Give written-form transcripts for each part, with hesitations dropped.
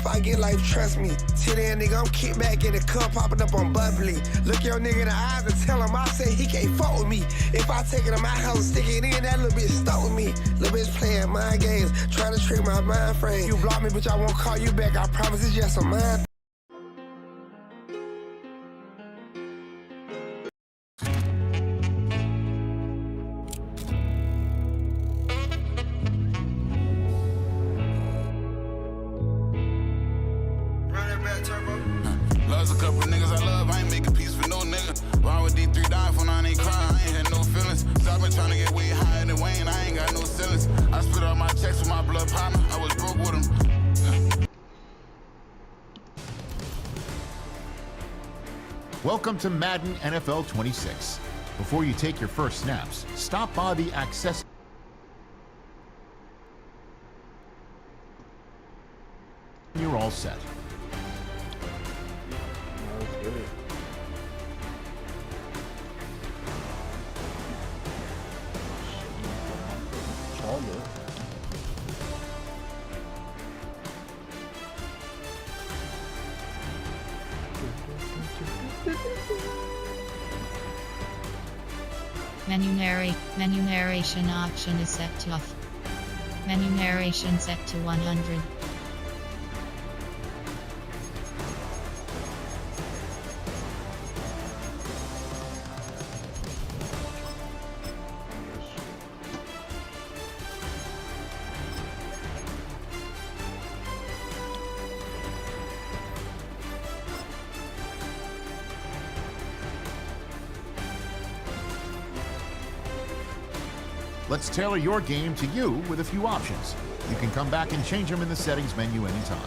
if I get life, trust me. Till then, nigga, I'm kicked back in the cup, popping up on bubbly. Look your nigga in the eyes and tell him I say he can't fuck with me. If I take it to my house and stick it in, that little bitch stuck with me. Little bitch playing mind games, trying to trick my mind frame. You block me, bitch, I won't call you back. I promise it's just a mind. Loves a couple niggas I love, I ain't making peace with no nigga. Why would D3 die for now? I ain't crying, I ain't had no feelings. So I been trying to get way higher than Wayne, I ain't got no ceilings. I split all my checks with my blood partner, I was broke with him. Welcome to Madden NFL 26. Before you take your first snaps, stop by the access. You're all set. Menu narration option is set to off. Menu narration set to 100. Let's tailor your game to you with a few options. You can come back and change them in the settings menu anytime.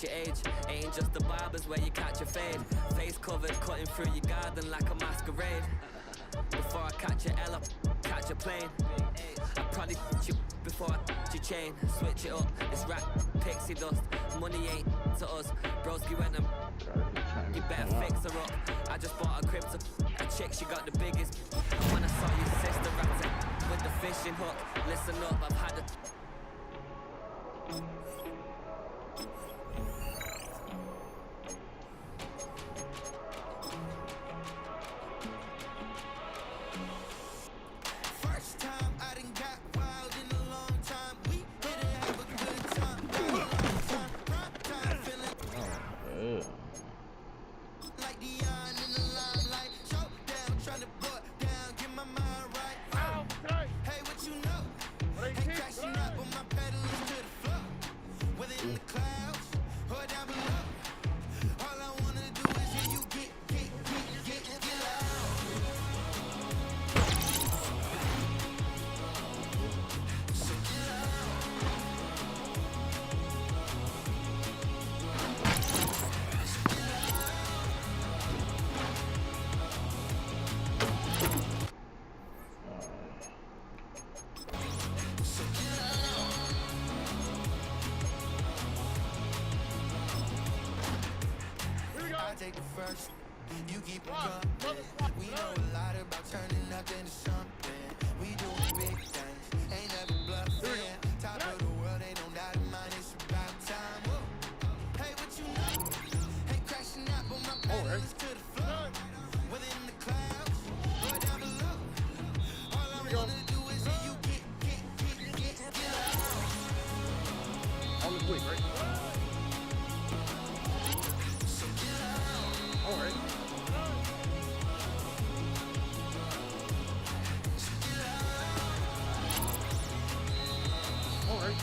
Your age ain't just the barbers where you catch a fade. Face covered, cutting through your garden like a masquerade. Before I catch a L up, catch a plane. I'd probably you before I your chain. Switch it up, it's rap, pixie dust. Money ain't to us. Broski went and you better fix her up. I just bought a crypto, a chick, she got the biggest. And when I saw your sister rapping with the fishing hook, listen up, I've had a take the first, you keep it coming. We know a lot about turning nothing to something. We doing big things, ain't never bluffing. Top of the world, they don't doubt it, man, it's about time. Whoa. Hey, what you know? Hey, crashing out, but my pedals to the floor. Within the clouds, or down below. All I wanna do is hear you get week, right? All right. All right.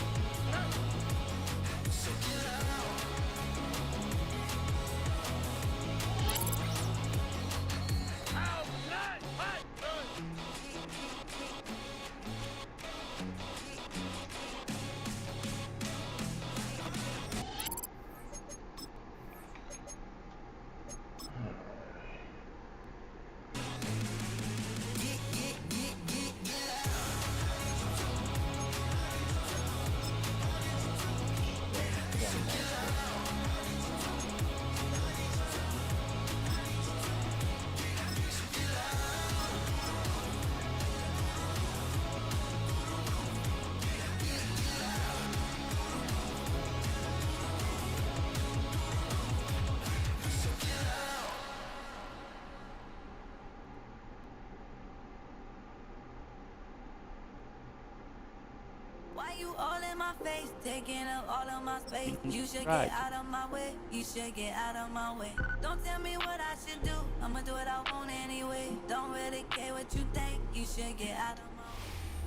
Why you all in my face, taking up all of my space? You should get out of my way. You should get out of my way. Don't tell me what I should do. I'ma do what I want anyway. Don't really care what you think. You should get out of my way.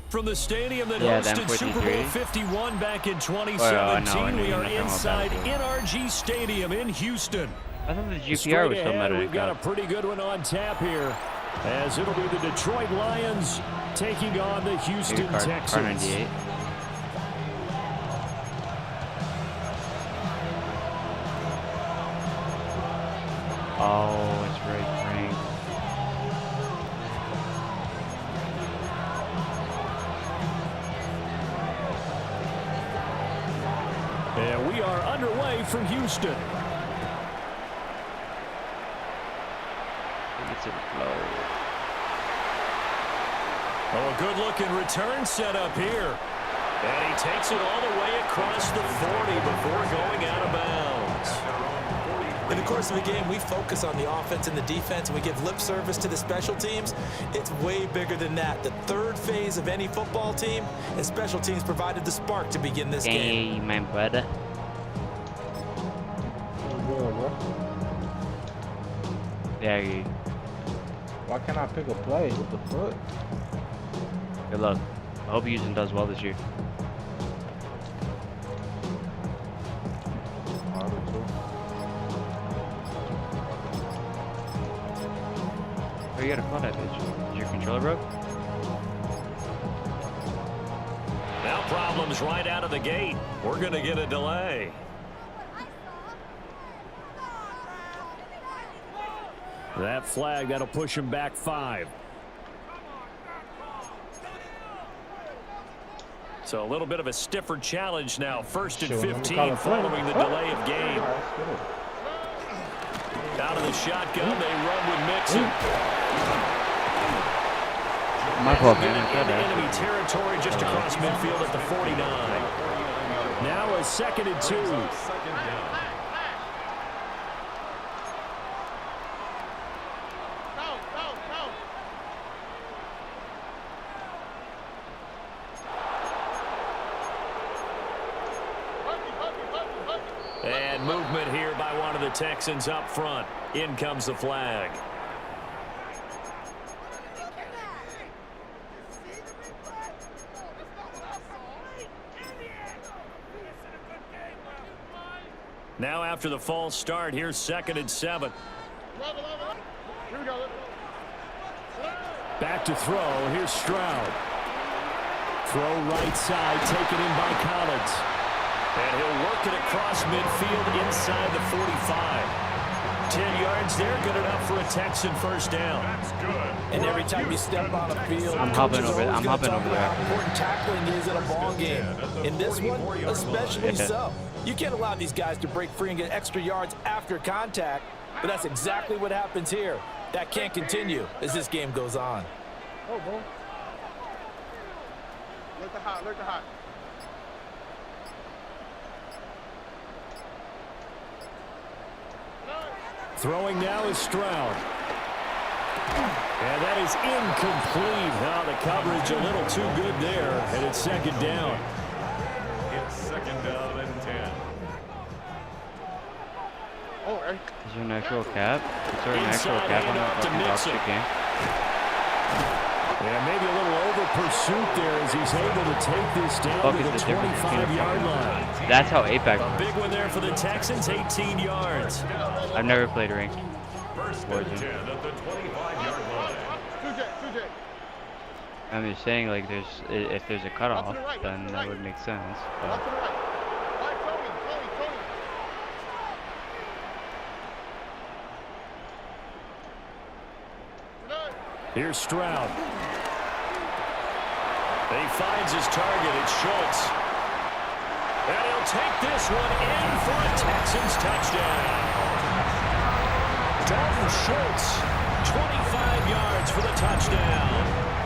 From the stadium that hosted Super Bowl 51 back in 2017, we are inside NRG Stadium in Houston. I thought the GPR was still better. We've got a pretty good one on tap here, as it'll be the Detroit Lions taking on the Houston Texans. Oh, it's right, Frank. And we are underway from Houston. It's in flow. Oh, a good-looking return set up here. And he takes it all the way across the 40 before going out of bounds. In the course of the game, we focus on the offense and the defense, and we give lip service to the special teams. It's way bigger than that. The third phase of any football team, and special teams provided the spark to begin this game. Hey, my brother. Yeah, why can't I pick a play? What the fuck? Good luck. I hope Houston does well this year. Oh, you gotta call that bitch. Is your controller broke? Now problems right out of the gate. We're gonna get a delay. That flag, that'll push him back 5. So a little bit of a stiffer challenge now. 1st and 15 following the delay of game. Out of the shotgun, they run with Mixon. My fault, man. Into enemy territory just across midfield at the 49. Now a 2nd and 2. And movement here by one of the Texans up front. In comes the flag. Now after the false start, here's 2nd and 7. Here we go. Back to throw. Here's Stroud. Throw right side, taken in by Collins. And he'll work it across midfield inside the 45. 10 yards there, good enough for a Texan first down. That's good. And every time you step on the field, I'm hopping over there. how important tackling is in a ball game. In this one, especially so. You can't allow these guys to break free and get extra yards after contact, but that's exactly what happens here. That can't continue as this game goes on. Oh, boy. Look the hot, look the hot. Throwing now is Stroud. And that is incomplete. Now the coverage a little too good there, and it's 2nd down. It's second down and 10. Oh, hey. Is there an actual cap? Is there an actual cap on that fucking dog shit game? Yeah, maybe a little over pursuit there as he's able to take this down to the 25-yard line. That's how Apex. A big one there for the Texans, 18 yards. I've never played ranked. First and 10 at the 25-yard line. I'm just saying, like, if there's a cutoff, then that would make sense. But here's Stroud. He finds his target. It's Schultz. And he'll take this one in for a Texans touchdown. Dalton Schultz, 25 yards for the touchdown.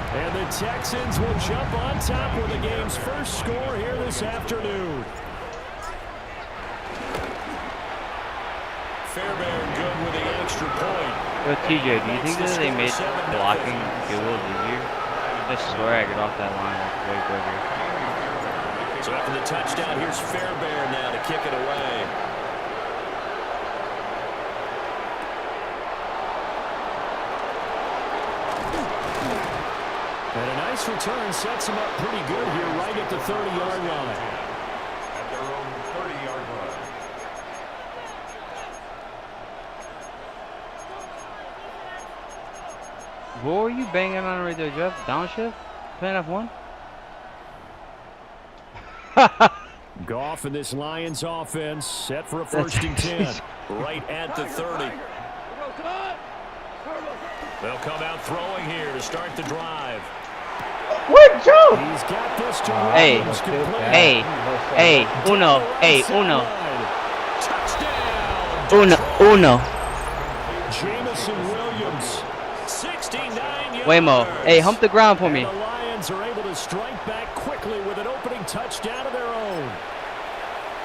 And the Texans will jump on top with the game's first score here this afternoon. Fairbairn good with the extra point. Yo, TJ, do you think that they made blocking field goals easier? I swear I get off that line like way quicker. So after the touchdown, here's Fairbairn now to kick it away. And a nice return sets him up pretty good here right at the 30-yard line. At their own 30-yard line. What were you banging on right there, Jeff? Downshift? Playing F1? Goff and this Lions offense set for a first and 10 right at the 30. They'll come out throwing here to start the drive. What, Joe? He's got this to Hey, uno. Touchdown. Uno. Jamison Williams, 69 yards. Waymo. Hey, hump the ground for me. And the Lions are able to strike back quickly with an opening touchdown of their own.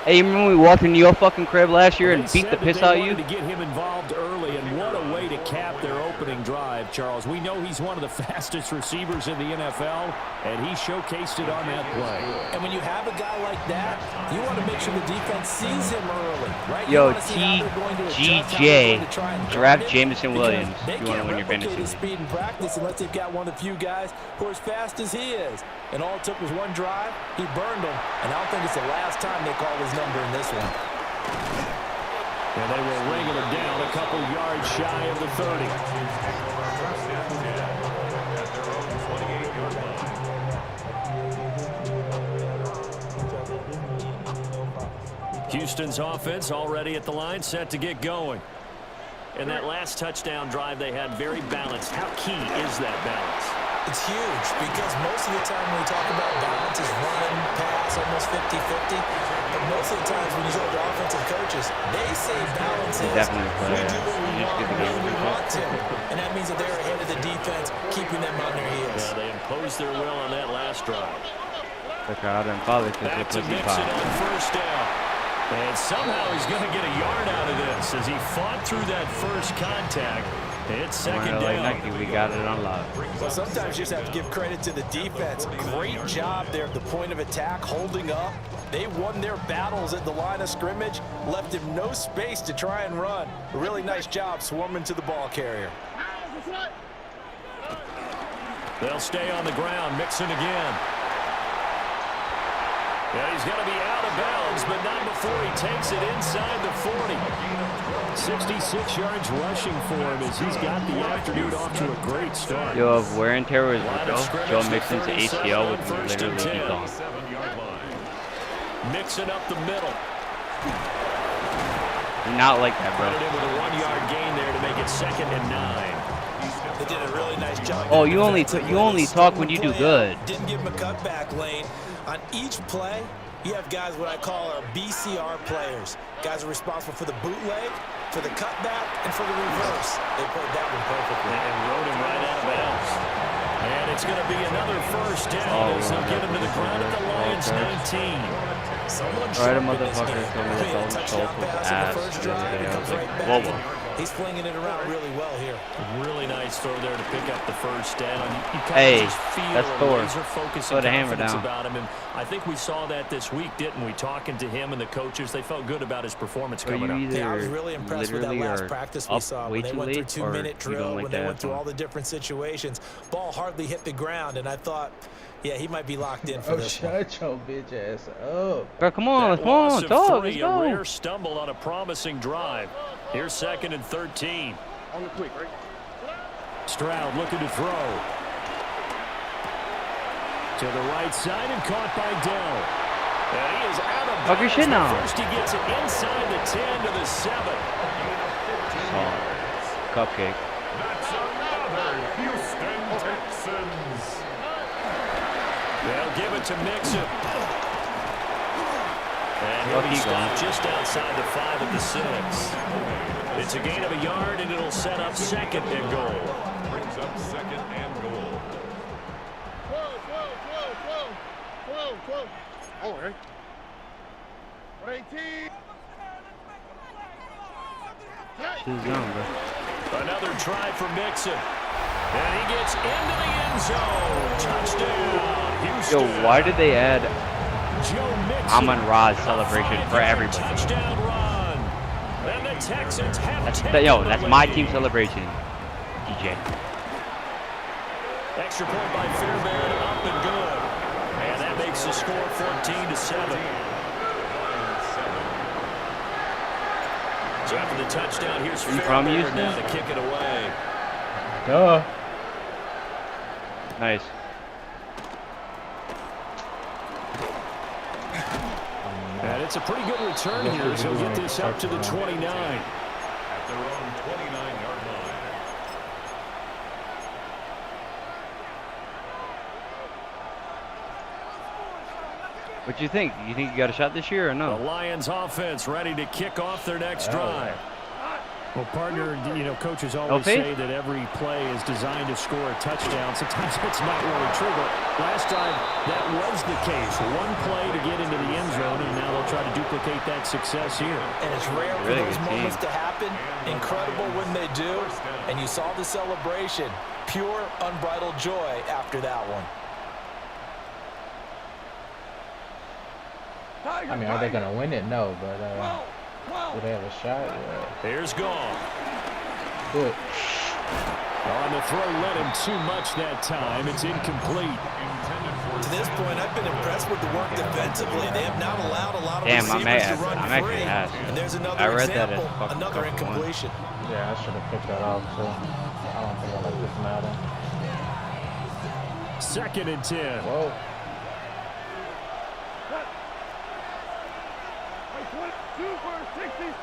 Hey, you remember we walked into your fucking crib last year and beat the piss out of you? To get him involved early, and what a way to cap their opening drive, Charles. We know he's one of the fastest receivers in the NFL, and he showcased it on that play. And when you have a guy like that, you want to make sure the defense sees him early, right? Yo, TGJ, draft Jamison Williams. You want to win your fantasy league. Speed in practice unless they've got one of the few guys who are as fast as he is. And all it took was one drive. He burned him, and I don't think it's the last time they call his number in this one. And they will wrangle him down a couple yards shy of the 30. Houston's offense already at the line, set to get going. And that last touchdown drive they had very balanced. How key is that balance? It's huge because most of the time when we talk about balance is run, pass, almost 50-50. But most of the times when you talk to offensive coaches, they say balance is we do what we want when we want to. And that means that they're ahead of the defense, keeping them on their heels. Yeah, they imposed their will on that last drive. Back to Mixon on first down. And somehow he's going to get a yard out of this as he fought through that first contact. It's second down. Nike, we got it unlocked. Well, sometimes you just have to give credit to the defense. Great job there at the point of attack, holding up. They won their battles at the line of scrimmage, left him no space to try and run. A really nice job swarming to the ball carrier. They'll stay on the ground. Mixon again. Yeah, he's going to be out of bounds, but not before he takes it inside the 40. 66 yards rushing for him as he's got the afternoon off to a great start. Yo, if wear and tear was real, Joe Mixon's ACL would literally be gone. Mixon up the middle. Not like that, bro. With a 1-yard gain there to make it 2nd and 9. They did a really nice job. Oh, you only talk when you do good. Didn't give him a cutback lane. On each play, you have guys what I call our BCR players. Guys are responsible for the bootleg, for the cutback, and for the reverse. They played that one perfectly. And rode him right out of bounds. And it's going to be another first down as they'll get him to the ground at the Lions 19. Alright, a motherfucker told me that Dalton Schultz was ass the other day. I was like, whoa. He's flinging it around really well here. Really nice throw there to pick up the first down. You kind Hey, of just feel that's a Thor. laser focus Put and a hammer confidence down. about him. And I think we saw that this week, didn't we? Talking to him and the coaches, they felt good about his performance coming up. Yeah, I was really impressed with that last practice we saw when they went through 2-minute drill, when they went through all the different situations. Ball hardly hit the ground, and I thought, yeah, he might be locked in for this one. Shut your bitch ass up. Bro, come on, come on, dog, let's A go. rare stumble on a promising drive. Here's 2nd and 13. On the quick, right? Stroud looking to throw. To the right side and caught by Dell. And he is out of Fuck your shit now. First he gets it inside the 10 to the 7. Cupcake. That's another Houston Texans. They'll give it to Mixon. And he'll Lucky be stopped gone. just outside the 5 at the 6. It's a gain of a yard, and it'll set up 2nd and goal. Brings up 2nd and goal. Whoa. Oh, right. 18. She's young, bro. Another try for Mixon. And he gets into the end zone. Touchdown, Houston. Yo, why did they add Joe Mixon. Amon-Ra's celebration for everybody? Touchdown run. And the Texans have That's my team celebration, DJ. Extra point by Fairbairn, up and good. And that makes the score 14-7. So after the touchdown, here's Fairbairn now to kick it away. Duh. Nice. And it's a pretty good return here as he'll get this up to the 29. At their own 29-yard line. What you think? You think you got a shot this year or no? The Lions offense ready to kick off their next drive. Well, partner, coaches always say that every play is designed to score a touchdown. Sometimes that's not really true, but last time that was the case. One play to get into the end zone, and now they'll try to duplicate that success here. And it's rare for those moments to happen. Incredible when they do. And you saw the celebration. Pure, unbridled joy after that one. I mean, are they going to win it? No, but do they have a shot? Yeah. Here's Gall. Good. On the throw, led him too much that time. It's incomplete. To this point, I've been impressed with the work defensively. They have not allowed a lot of Damn, receivers to run free. And there's another example, another incompletion. Yeah, I should have picked that off, too. I don't think I like this Madden. 2nd and 10. Whoa. 2 for 66.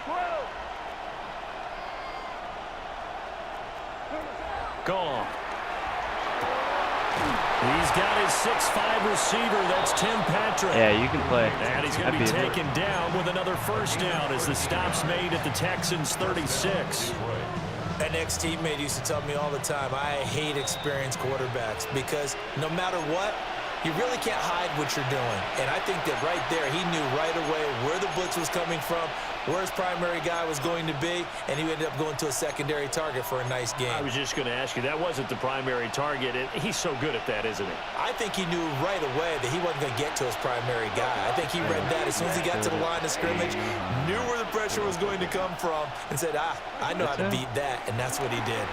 12. Gone. He's got his 6'5" receiver. That's Tim Patrick. Yeah, you can play. And he's going to be taken down with another first down as the stop's made at the Texans' 36. An ex-teammate used to tell me all the time, I hate experienced quarterbacks because no matter what, you really can't hide what you're doing. And I think that right there, he knew right away where the blitz was coming from, where his primary guy was going to be, and he ended up going to a secondary target for a nice game. I was just going to ask you, that wasn't the primary target. He's so good at that, isn't he? I think he knew right away that he wasn't going to get to his primary guy. I think he read that as soon as he got to the line of scrimmage, knew where the pressure was going to come from, and said, I know how to beat that, and that's what he did.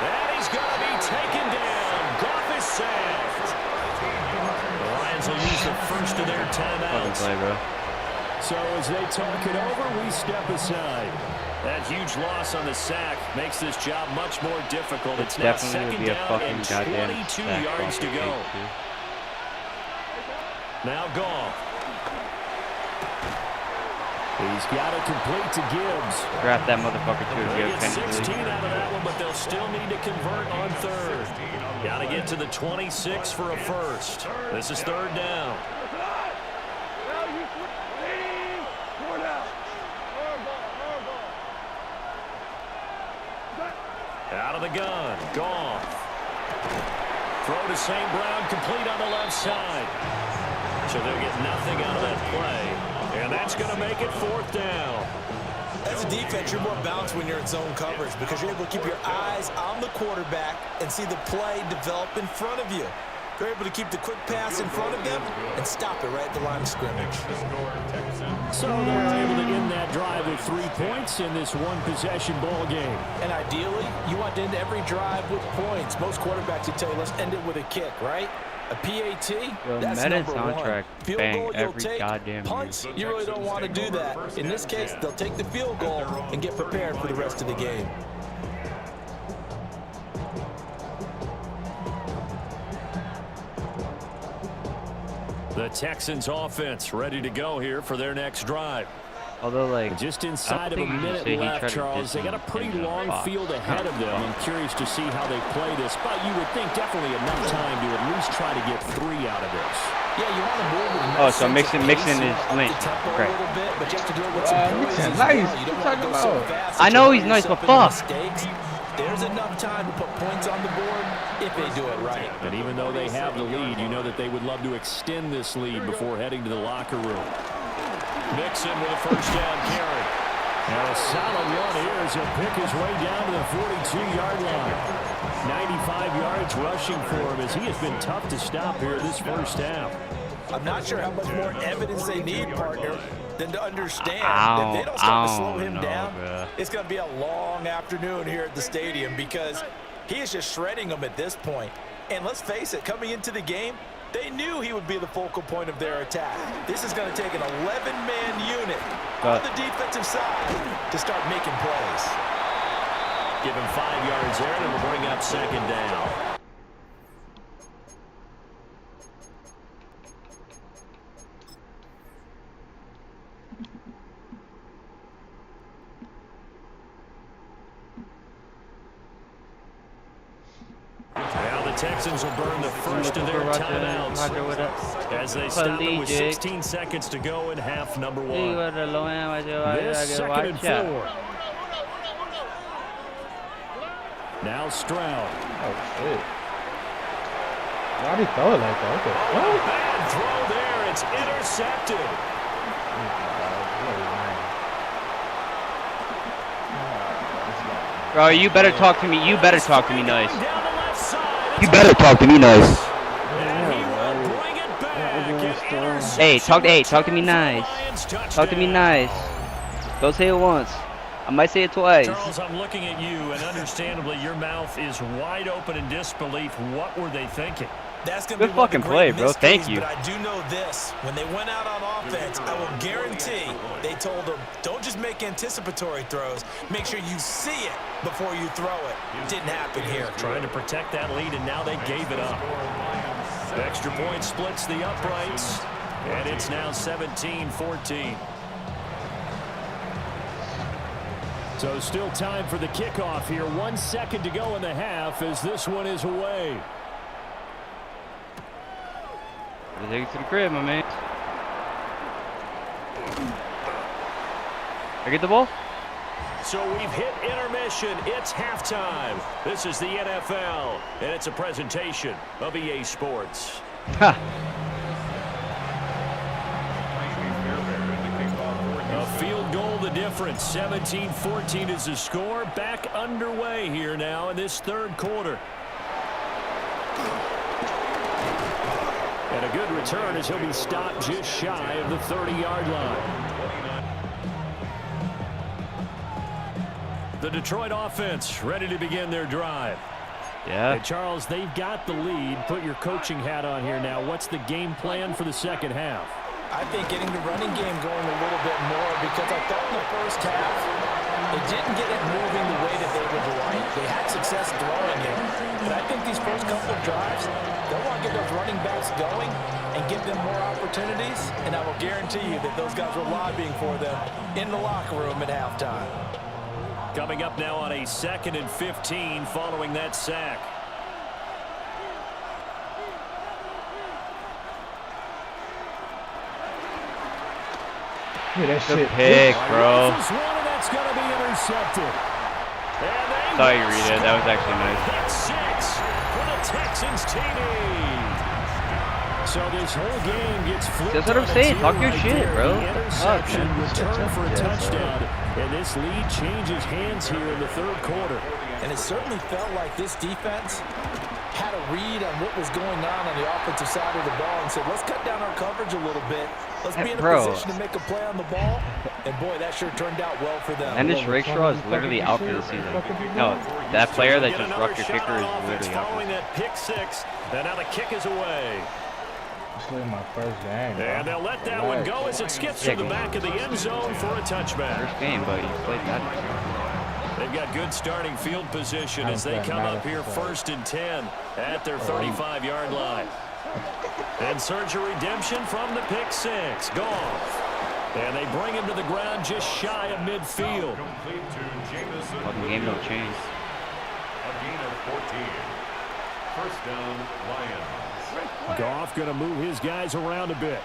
And he's going to be taken down. Goff is sacked. The Lions will use the first of their timeouts. So as they talk it over, we step aside. That huge loss on the sack makes this job much more difficult. It's now 2nd down and 22 yards to go. Now Goff. He's got it complete to Gibbs. Draft that motherfucker too. They get 16 out of that one, but they'll still need to convert on 3rd. Got to get to the 26 for a first. This is 3rd down. Out of the gun. Goff. Throw to St. Brown, complete on the left side. So they'll get nothing out of that play. And that's going to make it 4th down. As a defense, you're more balanced when you're in zone coverage because you're able to keep your eyes on the quarterback and see the play develop in front of you. They're able to keep the quick pass in front of them and stop it right at the line of scrimmage. So they're able to end that drive with 3 points in this one-possession ball game. And ideally, you want to end every drive with points. Most quarterbacks would tell you, let's end it with a kick, right? A PAT, that's Madden number one. soundtrack Field bang goal, you'll every take. goddamn Punts, year. you really don't want to do that. In this case, they'll take the field goal and get prepared for the rest of the game. The Texans offense ready to go here for their next drive. Although, like, just inside of a minute left, Charles, they got a pretty long field ahead of them. I'm curious to see how they play this, but you would think definitely enough time to at least try to get 3 out of this. Yeah, you want to move with oh, so mixing is linked. Great. Nice. What you talking about? I know he's nice, but fuck. There's enough time to put points on the board if they do it right. And even though they have the lead, you know that they would love to extend this lead before heading to the locker room. Mixon with a 1st down carry. And a solid run here as he'll pick his way down to the 42-yard line. 95 yards rushing for him as he has been tough to stop here this first half. I'm not sure how much more evidence they need, partner, than to understand that if they don't start to slow him down, it's going to be a long afternoon here at the stadium because he is just shredding them at this point. And let's face it, coming into the game, they knew he would be the focal point of their attack. This is going to take an 11-man unit on the defensive side to start making plays. Give him 5 yards there, and it'll bring up 2nd down. Now the Texans will burn the first of their timeouts as they stop it with 16 seconds to go in half number 1. This 2nd and 4. Now Stroud. Oh, shit. Why did he throw it like that? What the fuck? Bad throw there. It's intercepted. Bro, you better talk to me. You better talk to me nice. You better talk to me nice. Hey, talk to me nice. Talk to me nice. Don't say it once. I might say it twice. Charles, I'm looking at you, and understandably, your mouth is wide open in disbelief. What were they thinking? That's gonna good be fucking play, bro. Thank you. But I do know this. When they went out on offense, I will guarantee they told them, don't just make anticipatory throws. Make sure you see it before you throw it. Didn't happen here. Trying to protect that lead, and now they gave it up. The extra point splits the uprights, and it's now 17-14. So still time for the kickoff here. 1 second to go in the half as this one is away. Take it to the crib, my man. I get the ball? So we've hit intermission. It's halftime. This is the NFL, and it's a presentation of EA Sports. Ha! A field goal the difference. 17-14 is the score. Back underway here now in this 3rd quarter. And a good return as he'll be stopped just shy of the 30-yard line. The Detroit offense ready to begin their drive. Yeah. Hey, Charles, they've got the lead. Put your coaching hat on here now. What's the game plan for the 2nd half? I think getting the running game going a little bit more because I thought in the first half they didn't get it moving the way that they would like. They had success throwing it. But I think these first couple of drives, they'll want to get those running backs going and give them more opportunities. And I will guarantee you that those guys were lobbying for them in the locker room at halftime. Coming up now on a 2nd and 15 following that sack. Yeah, that shit. Pick, bro. That's going to be intercepted. Sorry, Rita. That was actually nice. That's 6 for the Texans TD. So this whole game gets flipped. That's what I'm saying. Talk your shit, bro. The interception return for a touchdown, and this lead changes hands here in the third quarter. And it certainly felt like this defense had a read on what was going on the offensive side of the ball and said, let's cut down our coverage a little bit. Let's be in a position to make a play on the ball. And boy, that sure turned out well for them. And this Rakestraw is literally out for the season. No, that player that just rocked your kicker is literally out. Following that pick six, and now the kick is away. This is my first game. And they'll let that one go as it skips to the back of the end zone for a touchback. First game, but you played that. They've got good starting field position as they come up here 1st and 10 at their 35-yard line. And search a redemption from the pick six. Goff. And they bring him to the ground just shy of midfield. Fucking game don't change. A gain of 14. First down, Lions. Goff going to move his guys around a bit.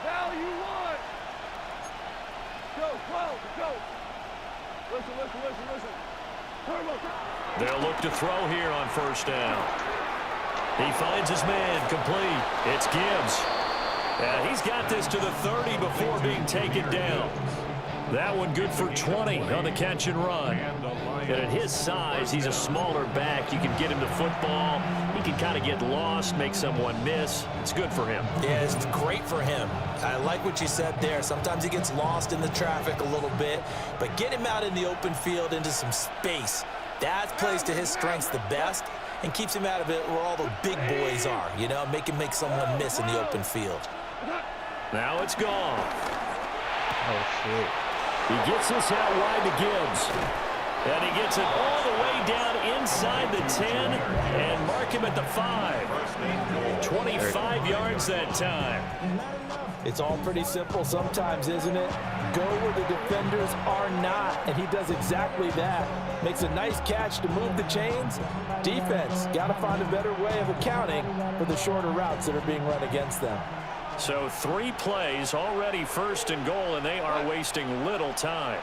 Now you want. Go, go. Listen. They'll look to throw here on first down. He finds his man complete. It's Gibbs. And he's got this to the 30 before being taken down. That one good for 20 on the catch and run. And at his size, he's a smaller back. You can get him to football. He can kind of get lost, make someone miss. It's good for him. Yeah, it's great for him. I like what you said there. Sometimes he gets lost in the traffic a little bit, but get him out in the open field into some space. That plays to his strengths the best and keeps him out of it where all the big boys are, you know, make him make someone miss in the open field. Now it's gone. Oh, shit. He gets this out wide to Gibbs. And he gets it all the way down inside the 10 and mark him at the 5. 25 yards that time. It's all pretty simple sometimes, isn't it? Go where the defenders are not, and he does exactly that. Makes a nice catch to move the chains. Defense got to find a better way of accounting for the shorter routes that are being run against them. So 3 plays already 1st and goal, and they are wasting little time.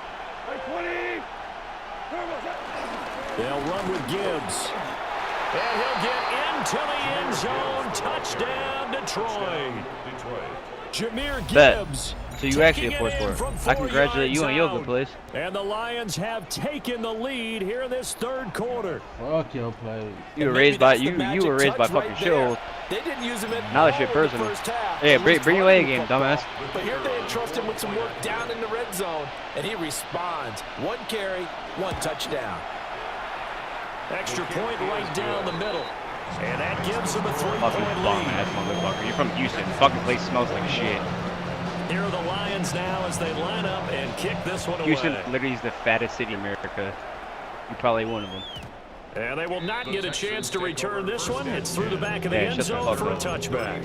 20. They'll run with Gibbs. And he'll get into the end zone. Touchdown, Detroit. Jameer Gibbs. So you actually a force for it. I congratulate you on your good plays. And the Lions have taken the lead here in this third quarter. Fuck your play. You were raised by you were raised by fucking shit. They didn't use him in now that shit personal. Yeah, bring your A game, dumbass. But here they entrust him with some work down in the red zone, and he responds. 1 carry, 1 touchdown. Extra point right down the middle. And that gives him a 3-point lead. Ass motherfucker. You're from Houston. Fucking place smells like shit. Here are the Lions now as they line up and kick this one away. Houston literally is the fattest city in America. You're probably one of them. And they will not get a chance to return this one. It's through the back of the end zone for a touchback.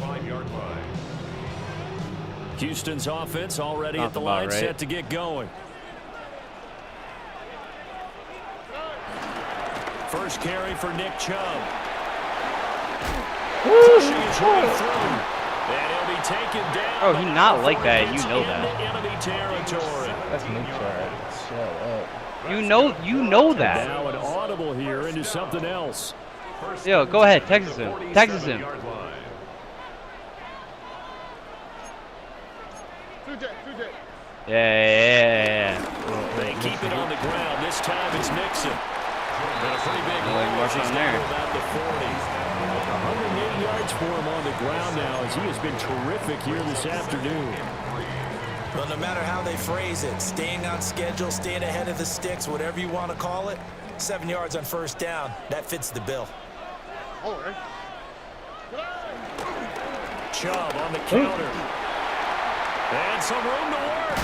Houston's offense already at the line, set to get going. First carry for Nick Chubb. Pushing his way through. And he'll be taken down. Oh, he's not like that. You know that. Enemy territory. That's Nick Chubb. Shut up. You know that. Now an audible here into something else. Yo, go ahead, Texas him. Texas him. Yeah. They keep it on the ground. This time it's Nixon. And a pretty big on there. About the 40. 108 yards for him on the ground now as he has been terrific here this afternoon. Well, no matter how they phrase it, staying on schedule, staying ahead of the sticks, whatever you want to call it, 7 yards on first down, that fits the bill. All right. Chubb on the counter. And some room to work.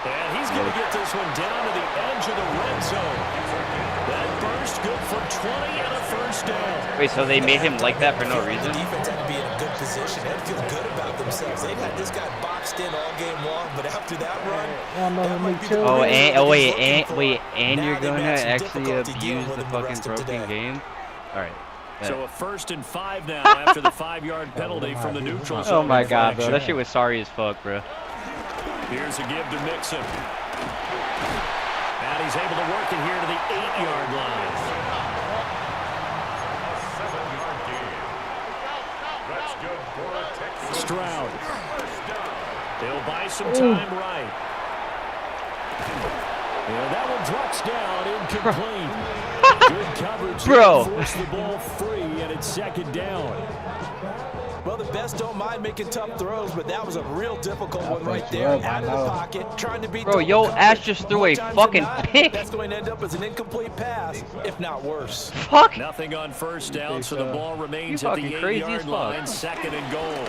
And he's going to get this one down to the edge of the red zone. That burst good for 20 and a first down. Wait, so they made him like that for no reason? The defense had to be in a good position. They had to feel good about themselves. They've had this guy boxed in all game long, but after that run, that might be the and you're going to actually abuse the fucking broken game? All right. So a 1st and 5 now after the 5-yard penalty from the neutral zone. Oh my god, bro. That shit was sorry as fuck, bro. Here's a give to Nixon. And he's able to work it here to the 8-yard line. Stroud. He'll buy some time right. And that one drops down, incomplete. Good coverage. Bro. Force the ball free, and it's second down. Well, the best don't mind making tough throws, but that was a real difficult one right there. Out of the pocket, trying to beat. Bro, yo, Ash just threw a fucking pick. That's going to end up as an incomplete pass, if not worse. Fuck. Nothing on first down, so the ball remains You at the fucking crazy as 8-yard fuck. line. Second and goal.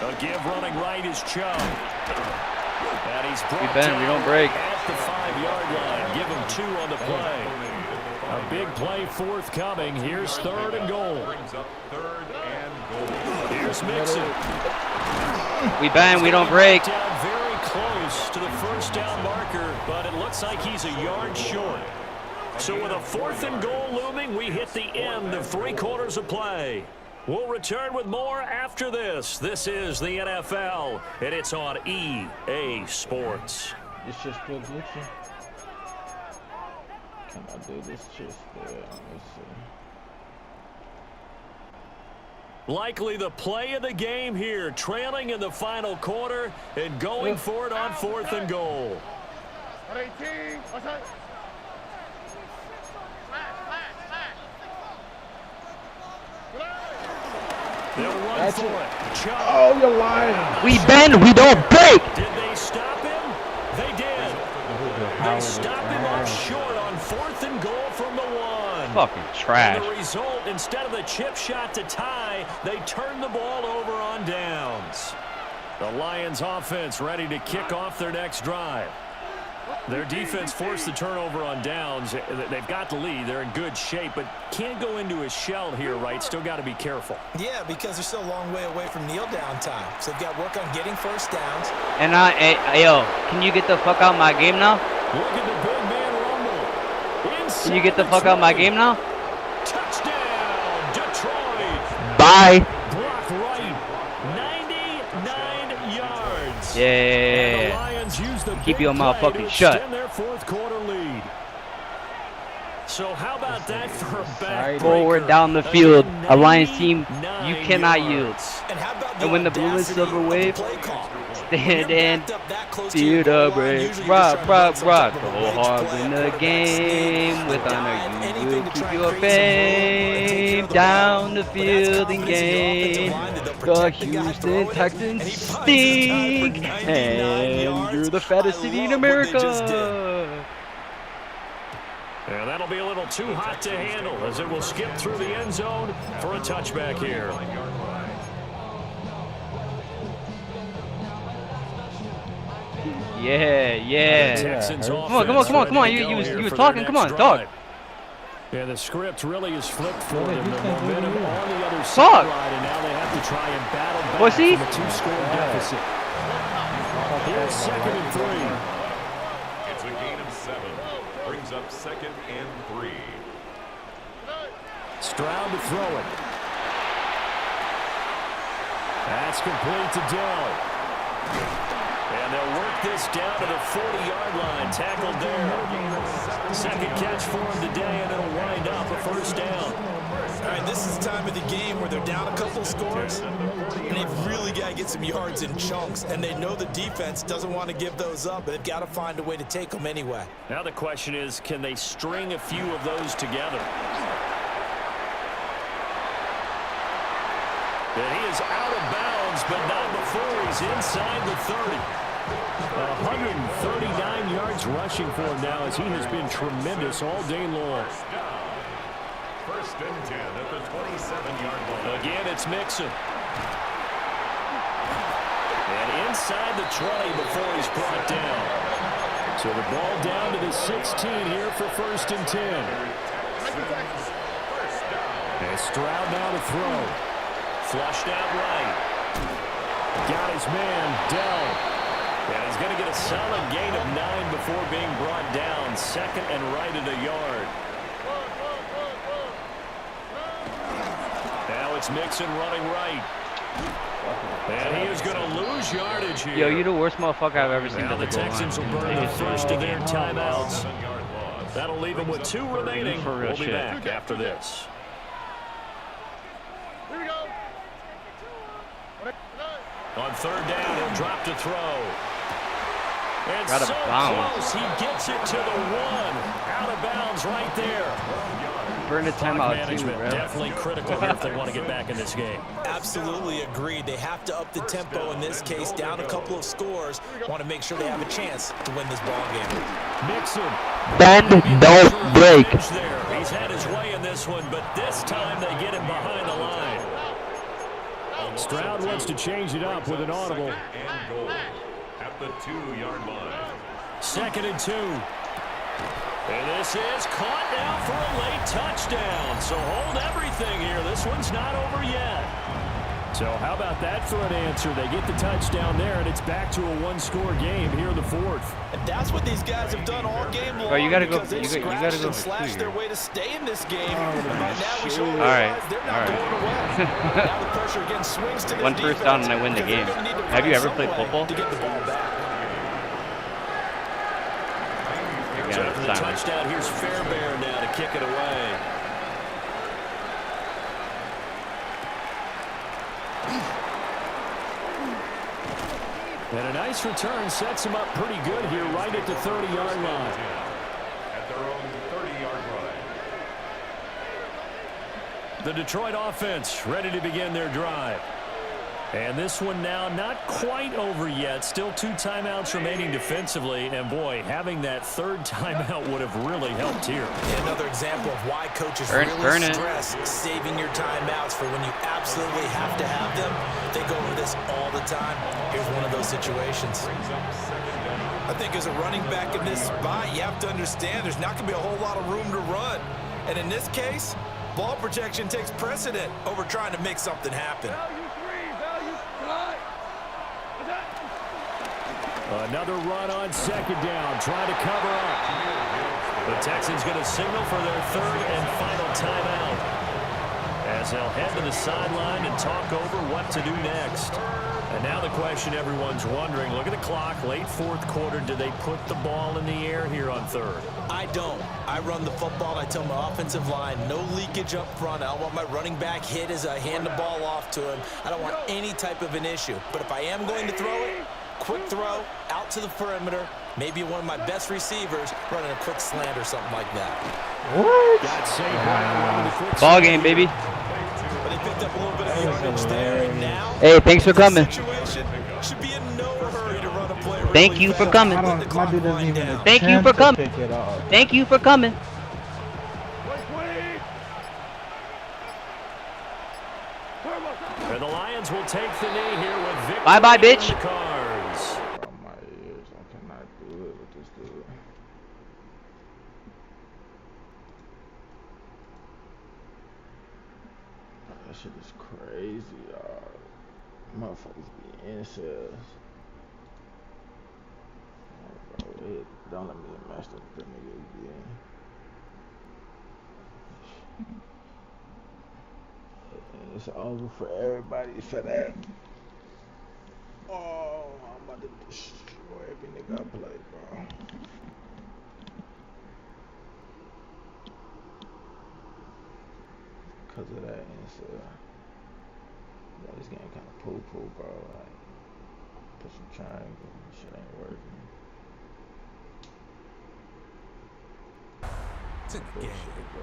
A give running right is Chubb. And he's brought We bend, we don't break. at the 5-yard line. Give him 2 on the play. A big play forthcoming. Here's third and goal. Here's Mixon. We bend, we don't break. Down very close to the first down marker, but it looks like he's a yard short. So with a 4th and goal looming, we hit the end of 3 quarters of play. We'll return with more after this. This is the NFL, and it's on EA Sports. It's just still glitching. Can I do this just let's see. Likely the play of the game here, trailing in the final quarter and going for it on 4th and goal. 18. They'll run for it. Chubb. Oh, you're lying. We bend, we don't break. Did they stop him? They did. They stopped him off short on 4th and goal from the 1. Fucking trash. And the result, instead of the chip shot to tie, they turned the ball over on downs. The Lions offense ready to kick off their next drive. Their defense forced the turnover on downs. They've got the lead. They're in good shape, but can't go into a shell here, right? Still got to be careful. Yeah, because they're still a long way away from kneel down time. So they've got to work on getting first downs. And yo, can you get the fuck out of my game now? Look at the big man rumble. Can you get the fuck out of my game now? Touchdown, Detroit. Bye. Block right, 99 yards. Yeah. Keep your mouth fucking shut. Their 4th quarter lead. So how about that for a back Forward down the field, a Lions team you cannot yield. And when the blue and silver wave, stand and feel the break. Rock, rock, rock. Go hard in the game. With honor, you will keep your fame. Down the field and game. The Houston Texans stink. And you're the fattest city in America. And that'll be a little too hot to handle as it will skip through the end zone for a touchback here. Yeah. Come on. You was talking. Come on, dog. Yeah, the script really is flipped for them. The momentum on the other sideline, and now they have to try and battle back from a 2-score deficit. Here's 2nd and 3. It's a gain of 7. Brings up 2nd and 3. Stroud to throw it. That's complete to Dell. And they'll work this down to the 40-yard line. Tackled there. 2nd catch for him today, and it'll wind up a first down. All right, this is the time of the game where they're down a couple of scores, and they've really got to get some yards in chunks, and they know the defense doesn't want to give those up, but they've got to find a way to take them anyway. Now the question is, can they string a few of those together? And he is out of bounds, but not before he's inside the 30. 139 yards rushing for him now as he has been tremendous all day long. First and 10 at the 27-yard line. Again, it's Mixon. And inside the 20 before he's brought down. So the ball down to the 16 here for 1st and 10. And Stroud now to throw. Flushed out right. Got his man, Dell. And he's going to get a solid gain of 9 before being brought down. 2nd and right at a yard. Now it's Mixon running right. And he is going to lose yardage here. Yo, you're the worst motherfucker I've ever seen. Now the Texans will burn the first of their timeouts. That'll leave them with 2 remaining. We'll be back after this. On third down, he'll drop to throw. And Out of so bounds. close, he gets it to the 1. Out of bounds right there. Burn a timeout too, bro. Definitely critical here if they want to get back in this game. Absolutely agreed. They have to up the tempo in this case, down a couple of scores. Want to make sure they have a chance to win this ball game. Mixon. Bend, don't break. He's had his way in this one, but this time they get him behind the line. Stroud wants to change it up with an audible. And goal at the 2-yard line. 2nd and 2. And this is caught now for a late touchdown. So hold everything here. This one's not over yet. So how about that for an answer? They get the touchdown there, and it's back to a 1-score game here in the 4th. And that's what these guys have done all game long. Bro, you gotta go. They You gotta go and for slash 2. their way to stay in this game. And by now we should All realize right. they're not going away. Now the pressure again swings to this 1 first down and I win the game. Have you ever played football? To get the ball back. So for the touchdown, here's Fairbairn now to kick it away. And a nice return sets him up pretty good here right at the 30-yard line. At their own 30-yard line. The Detroit offense ready to begin their drive. And this one now not quite over yet. Still 2 timeouts remaining defensively. And, boy, having that 3rd timeout would have really helped here. Another example of why coaches burn really stress saving your timeouts for when you absolutely have to have them. They go over this all the time. Here's one of those situations. I think as a running back in this spot, you have to understand there's not going to be a whole lot of room to run. And in this case, ball protection takes precedent over trying to make something happen. Another run on 2nd down, trying to cover up. The Texans going to signal for their 3rd and final timeout, as they'll head to the sideline and talk over what to do next. And now the question everyone's wondering, look at the clock, late 4th quarter, do they put the ball in the air here on 3rd? I don't. I run the football, and I tell my offensive line, no leakage up front. I don't want my running back hit as I hand the ball off to him. I don't want any type of an issue. But if I am going to throw it, quick throw, out to the perimeter, maybe one of my best receivers running a quick slant or something like that. What? Ball game, baby. But they picked up a little bit of yardage there, and now hey, thanks for coming. Should be in no hurry to run a play. Thank you for coming. Thank you for coming. Thank you for coming. And the Lions will take the knee here with victory. Bye-bye, bitch. That shit is crazy, y'all. Motherfuckers be incels. Oh, bro, don't let me get messed up with that nigga again. It's over for everybody for that. Oh, I'm about to destroy every nigga I play, bro. Because of that, this game kind of poo-poo, bro. Like, put some triangle, shit ain't working. It's a game. Bro.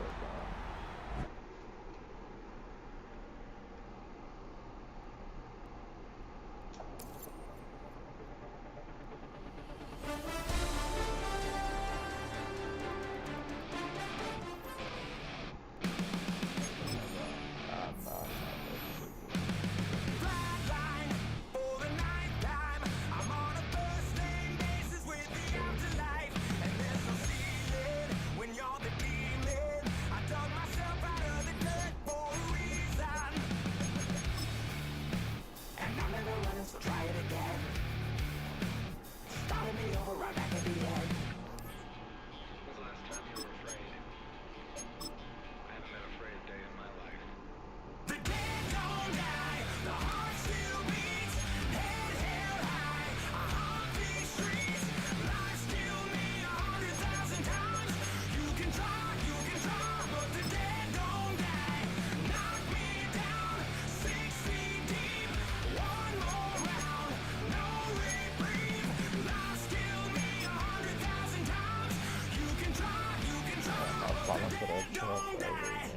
don't die.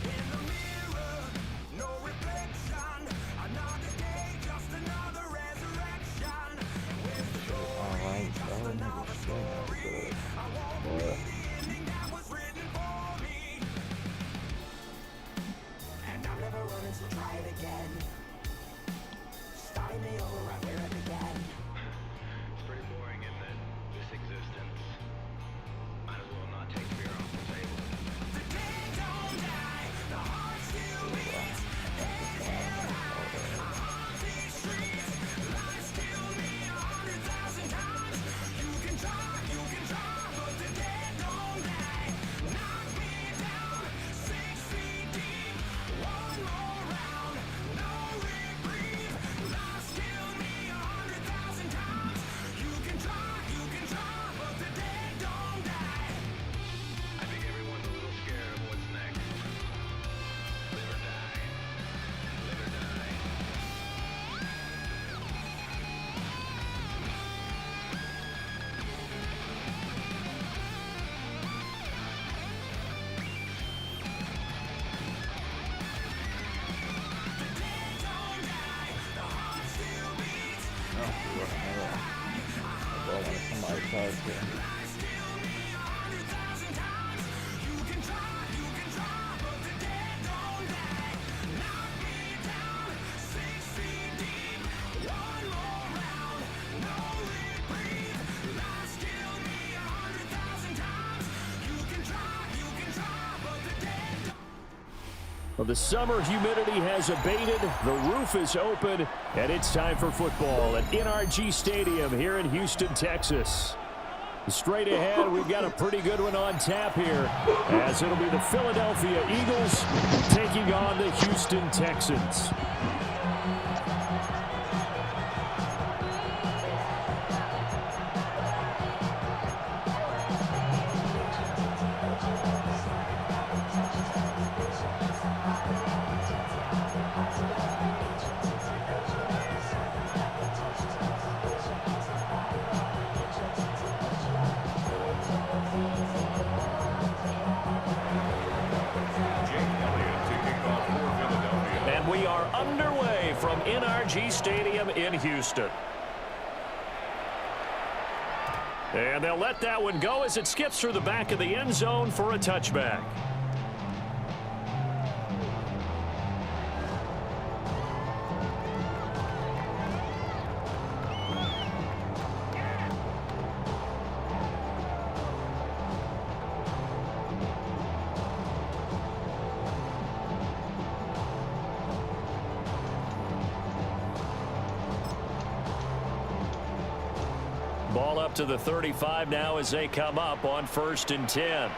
In the mirror, no reflection. Another day, just another resurrection. With Alright, another story. I won't be the ending that was written for me. And I'm never running, so try it again. Starting me over right where it began. It's pretty boring, isn't it? This existence. Might as well not take fear off the table. The dead don't die, the heart still beats. Head held high, I haunt these streets. Lies kill me 100,000 times. You can try, but the dead don't die. Knock me down, 6 feet deep. One more round, no reprieve. Lies kill me 100,000 times. You can try, but the dead don't die. I think everyone's a little scared of what's next. Live or die. Live or die. Somebody charged it. Well, the summer humidity has abated, the roof is open, and it's time for football at NRG Stadium here in Houston, Texas. Straight ahead, we've got a pretty good one on tap here, as it'll be the Philadelphia Eagles taking on the Houston Texans. And we are underway from NRG Stadium in Houston. And they'll let that one go as it skips through the back of the end zone for a touchback. Ball up to the 35 now as they come up on 1st and 10.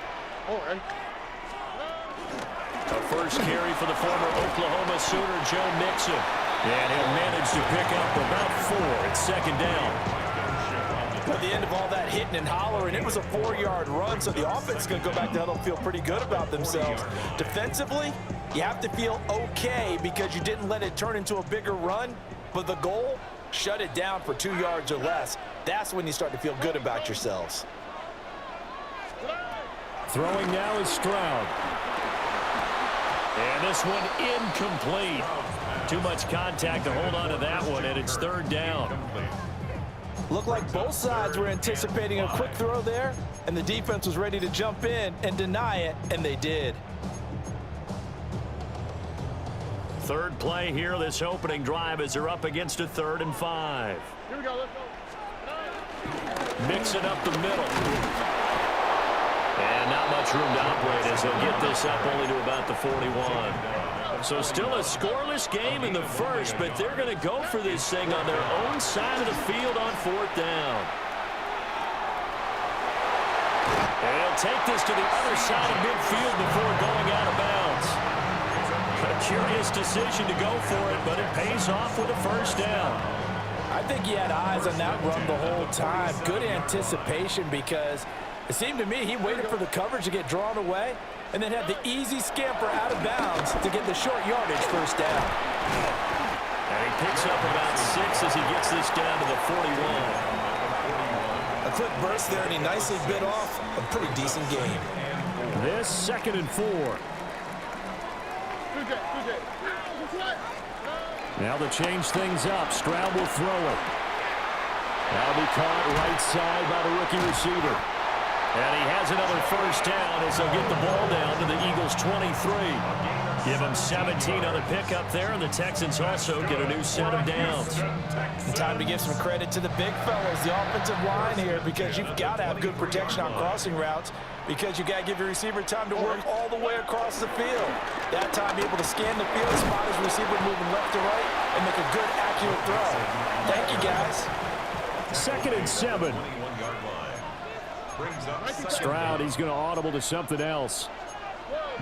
A first carry for the former Oklahoma Sooner, Joe Mixon. And he'll manage to pick up about 4 at 2nd down. At the end of all that hitting and hollering, it was a 4-yard run, so the offense is going to go back to huddle and feel pretty good about themselves. Defensively, you have to feel okay because you didn't let it turn into a bigger run, but the goal, shut it down for 2 yards or less. That's when you start to feel good about yourselves. Throwing now is Stroud. And this one incomplete. Too much contact to hold on to that one, and it's 3rd down. Looked like both sides were anticipating a quick throw there, and the defense was ready to jump in and deny it, and they did. Third play here, this opening drive, as they're up against a 3rd and 5. Here we go, let's go. Mix it up the middle. And not much room to operate as they'll get this up only to about the 41. So still a scoreless game in the first, but they're going to go for this thing on their own side of the field on 4th down. And they'll take this to the other side of midfield before going out of bounds. A curious decision to go for it, but it pays off with a 1st down. I think he had eyes on that run the whole time. Good anticipation because it seemed to me he waited for the coverage to get drawn away and then had the easy scamper out of bounds to get the short yardage 1st down. And he picks up about 6 as he gets this down to the 41. A quick burst there, and he nicely bit off a pretty decent game. This 2nd and 4. Now to change things up, Stroud will throw it. That'll be caught right side by the rookie receiver. And he has another first down as they'll get the ball down to the Eagles' 23. Give them 17 on the pickup there, and the Texans also get a new set of downs. Time to give some credit to the big fellas, the offensive line here, because you've got to have good protection on crossing routes, because you got to give your receiver time to work all the way across the field. That time, be able to scan the field, spot his receiver moving left to right, and make a good, accurate throw. Thank you, guys. 2nd and 7. Stroud, he's going to audible to something else.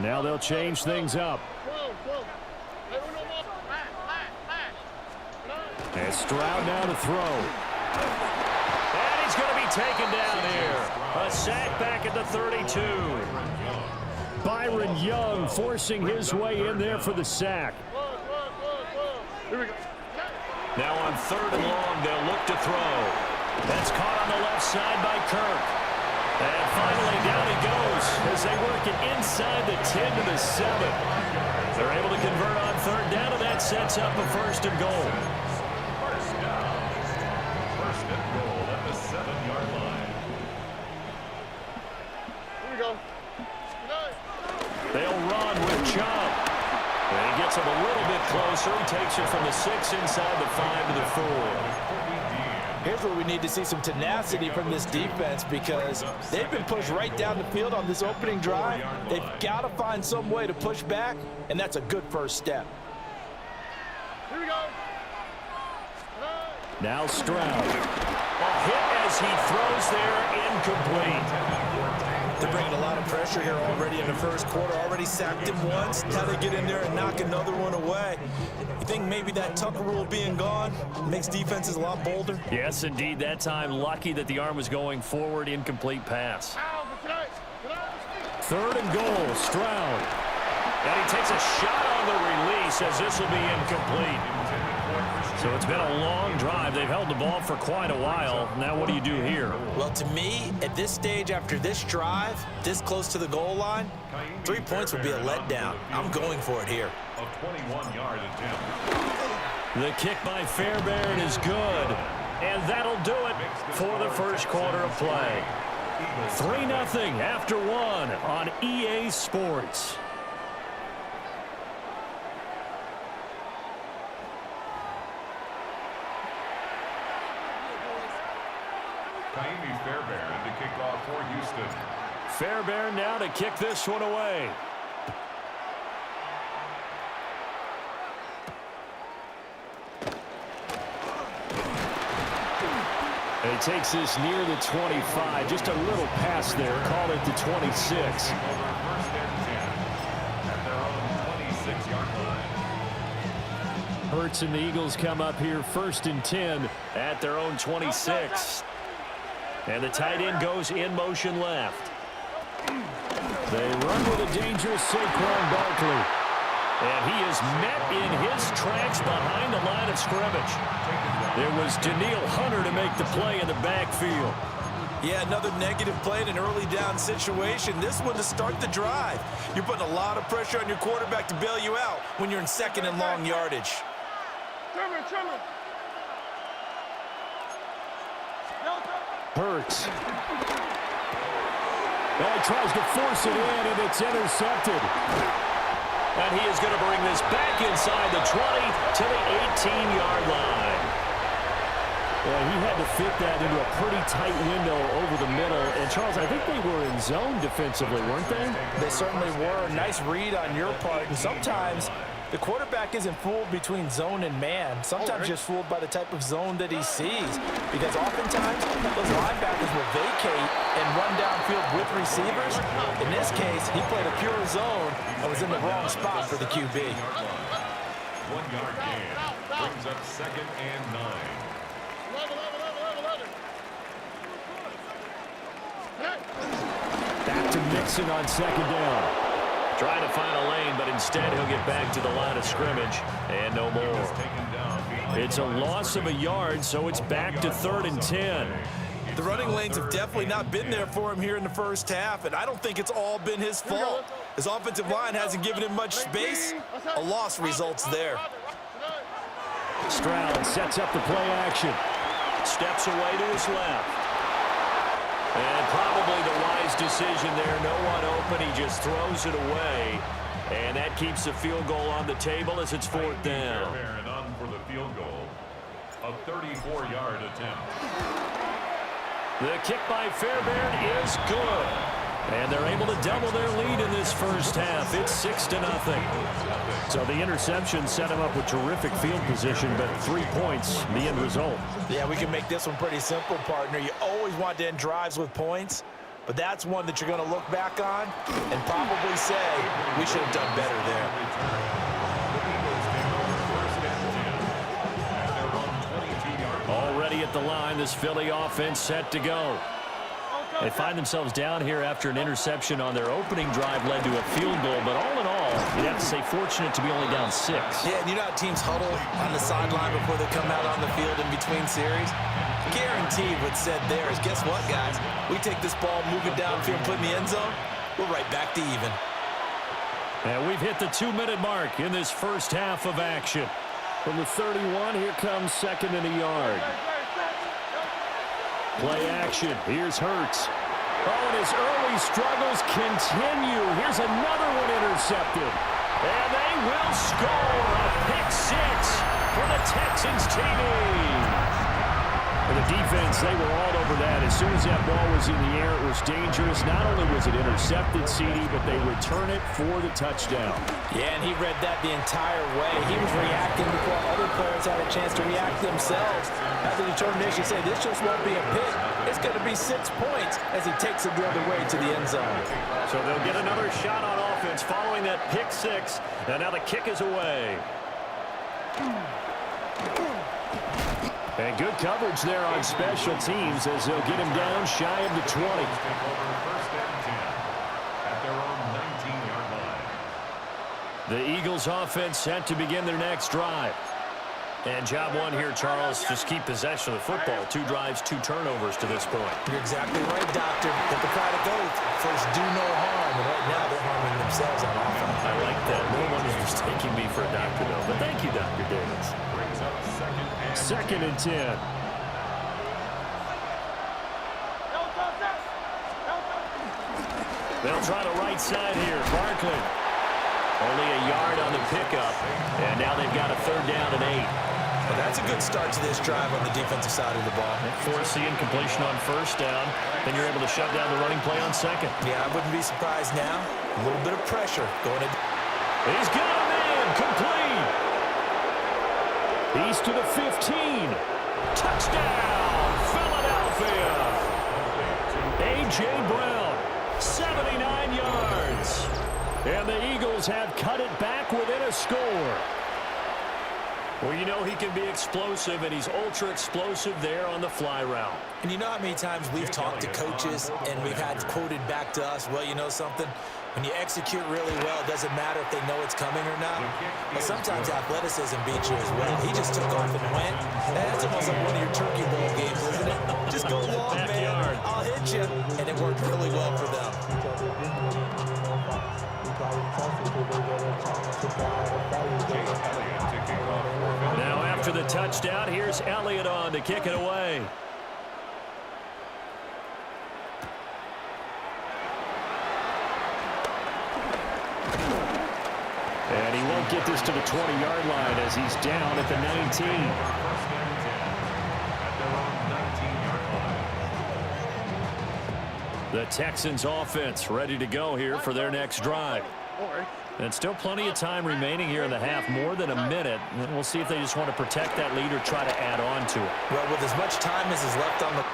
Now they'll change things up. And Stroud now to throw. And he's going to be taken down here. A sack back at the 32. Byron Young forcing his way in there for the sack. Now on 3rd and long, they'll look to throw. That's caught on the left side by Kirk. And finally, down he goes as they work it inside the 10 to the 7. They're able to convert on 3rd down, and that sets up a 1st and goal. First and goal at the 7-yard line. Here we go. They'll run with Chubb. And he gets him a little bit closer. He takes it from the 6 inside the 5 to the 4. Here's where we need to see some tenacity from this defense, because they've been pushed right down the field on this opening drive. They've got to find some way to push back, and that's a good first step. Here we go. Now Stroud. A hit as he throws there, incomplete. They're bringing a lot of pressure here already in the first quarter. Already sacked him once. Now they get in there and knock another one away. You think maybe that Tucker rule being gone makes defenses a lot bolder? Yes, indeed. That time, lucky that the arm was going forward. Incomplete pass. 3rd and goal, Stroud. And he takes a shot on the release as this will be incomplete. So it's been a long drive. They've held the ball for quite a while. Now what do you do here? Well, to me, at this stage after this drive, this close to the goal line, 3 points would be a letdown. I'm going for it here. A 21-yard attempt. The kick by Fairbairn is good. And that'll do it for the first quarter of play. 3-0 after 1 on EA Sports. Fairbairn to kick off for Houston. Fairbairn now to kick this one away. And he takes this near the 25. Just a little pass there. Called it the 26. First and 10 at their own 26-yard line. Hurts and the Eagles come up here 1st and 10 at their own 26. And the tight end goes in motion left. They run with a dangerous Saquon Barkley. And he is met in his tracks behind the line of scrimmage. There was Danielle Hunter to make the play in the backfield. Yeah, another negative play in an early down situation. This one to start the drive. You're putting a lot of pressure on your quarterback to bail you out when you're in 2nd and long yardage. Hurts. Well, he tries to force it in, and it's intercepted. And he is going to bring this back inside the 20 to the 18-yard line. Well, he had to fit that into a pretty tight window over the middle. And, Charles, I think they were in zone defensively, weren't they? They certainly were. Nice read on your part. And sometimes the quarterback isn't fooled between zone and man. Sometimes just fooled by the type of zone that he sees. Because oftentimes, those linebackers will vacate and run downfield with receivers. In this case, he played a pure zone and was in the wrong spot for the QB. 1-yard gain brings up 2nd and 9. Back to Mixon on 2nd down. Trying to find a lane, but instead he'll get back to the line of scrimmage. And no more. It's a loss of a yard, so it's back to 3rd and 10. The running lanes have definitely not been there for him here in the first half, and I don't think it's all been his fault. His offensive line hasn't given him much space. A loss results there. Stroud sets up the play action. Steps away to his left. And probably the wise decision there. No one open. He just throws it away. And that keeps the field goal on the table as it's 4th down. And on for the field goal. A 34-yard attempt. The kick by Fairbairn is good. And they're able to double their lead in this first half. It's 6-0. So the interception set him up with terrific field position, but 3 points, the end result. Yeah, we can make this one pretty simple, partner. You always want to end drives with points, but that's one that you're going to look back on and probably say, we should have done better there. Already at the line, this Philly offense set to go. They find themselves down here after an interception on their opening drive led to a field goal, but all in all, you'd have to say fortunate to be only down 6. Yeah, and you know how teams huddle on the sideline before they come out on the field in between series? Guaranteed what's said there is, guess what, guys? We take this ball, move it downfield, put in the end zone, we're right back to even. And we've hit the 2-minute mark in this first half of action. From the 31, here comes 2nd and a yard. Play action. Here's Hurts. Oh, and his early struggles continue. Here's another one intercepted. And they will score a pick-6 for the Texans TD. For the defense, they were all over that. As soon as that ball was in the air, it was dangerous. Not only was it intercepted, CD, but they return it for the touchdown. Yeah, and he read that the entire way. He was reacting before other players had a chance to react themselves. Had the determination to say, this just won't be a pick. It's going to be 6 points as he takes it the other way to the end zone. So they'll get another shot on offense following that pick-6. And now the kick is away. And good coverage there on special teams as they'll get him down shy of the 20. The Eagles offense set to begin their next drive. And job one here, Charles, just keep possession of the football. 2 drives, 2 turnovers to this point. You're exactly right, Doctor. Hippocratic oath. First, do no harm. And right now, they're harming themselves on offense. I like that. No one is mistaking me for a doctor, though. But thank you, Dr. Davis. 2nd and 10. They'll try the right side here. Barkley. Only a yard on the pickup. And now they've got a 3rd down and 8. Well, that's a good start to this drive on the defensive side of the ball. Force the incompletion on 1st down. Then you're able to shut down the running play on 2nd. Yeah, I wouldn't be surprised now. A little bit of pressure going in. He's got a man. Complete. He's to the 15. Touchdown, Philadelphia. A.J. Brown, 79 yards. And the Eagles have cut it back within a score. Well, you know he can be explosive, and he's ultra-explosive there on the fly route. And you know how many times we've talked to coaches, and we've had quoted back to us, well, you know something? When you execute really well, it doesn't matter if they know it's coming or not. But sometimes athleticism beats you as well. He just took off and went. That's almost like one of your Turkey Bowl games, isn't it? Just go long, man. I'll hit you. And it worked really well for them. Now after the touchdown, here's Elliott on to kick it away. And he won't get this to the 20-yard line as he's down at the 19. The Texans offense ready to go here for their next drive. And still plenty of time remaining here in the half, more than a minute. And we'll see if they just want to protect that lead or try to add on to it. Well, with as much time as is left on the...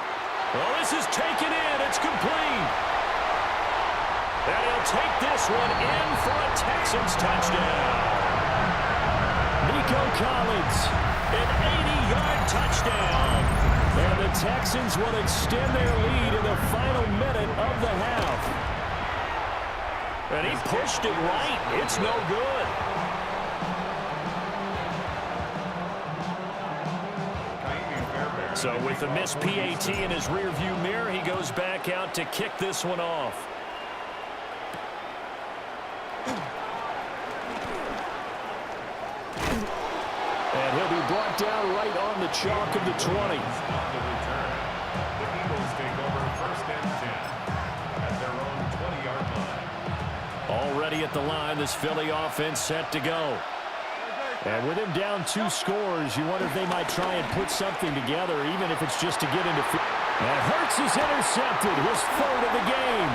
Well, this is taken in. It's complete. And he'll take this one in for a Texans touchdown. Nico Collins, an 80-yard touchdown. And the Texans will extend their lead in the final minute of the half. And he pushed it right. It's no good. So with the missed PAT in his rearview mirror, he goes back out to kick this one off. And he'll be brought down right on the chalk of the 20. The return. The Eagles take over 1st and 10 at their own 20-yard line. Already at the line, this Philly offense set to go. And with him down 2 scores, you wonder if they might try and put something together, even if it's just to get into field. And Hurts is intercepted, his 3rd of the game.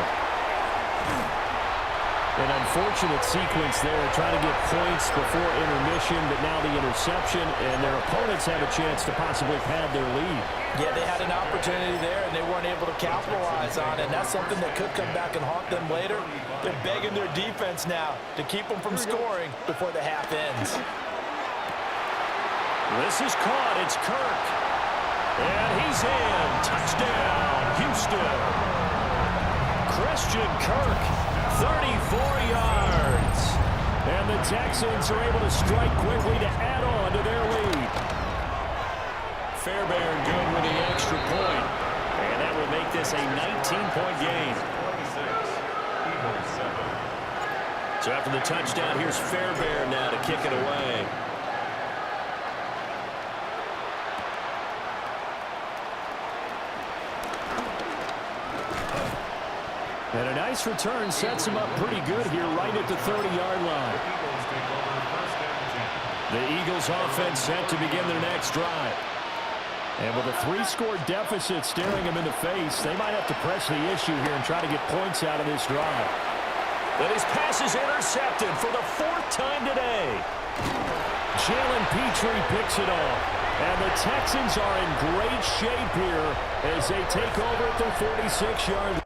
An unfortunate sequence there, trying to get points before intermission, but now the interception, and their opponents have a chance to possibly pad their lead. Yeah, they had an opportunity there, and they weren't able to capitalize on it. And that's something that could come back and haunt them later. They're begging their defense now to keep them from scoring before the half ends. This is caught. It's Kirk. And he's in. Touchdown, Houston. Christian Kirk, 34 yards. And the Texans are able to strike quickly to add on to their lead. Fairbairn good with the extra point. And that will make this a 19-point game. So after the touchdown, here's Fairbairn now to kick it away. And a nice return sets him up pretty good here right at the 30-yard line. The Eagles offense set to begin their next drive. And with a 3-score deficit staring them in the face, they might have to press the issue here and try to get points out of this drive. But his pass is intercepted for the 4th time today. Jalen Petrie picks it off. And the Texans are in great shape here as they take over at their 46-yard line.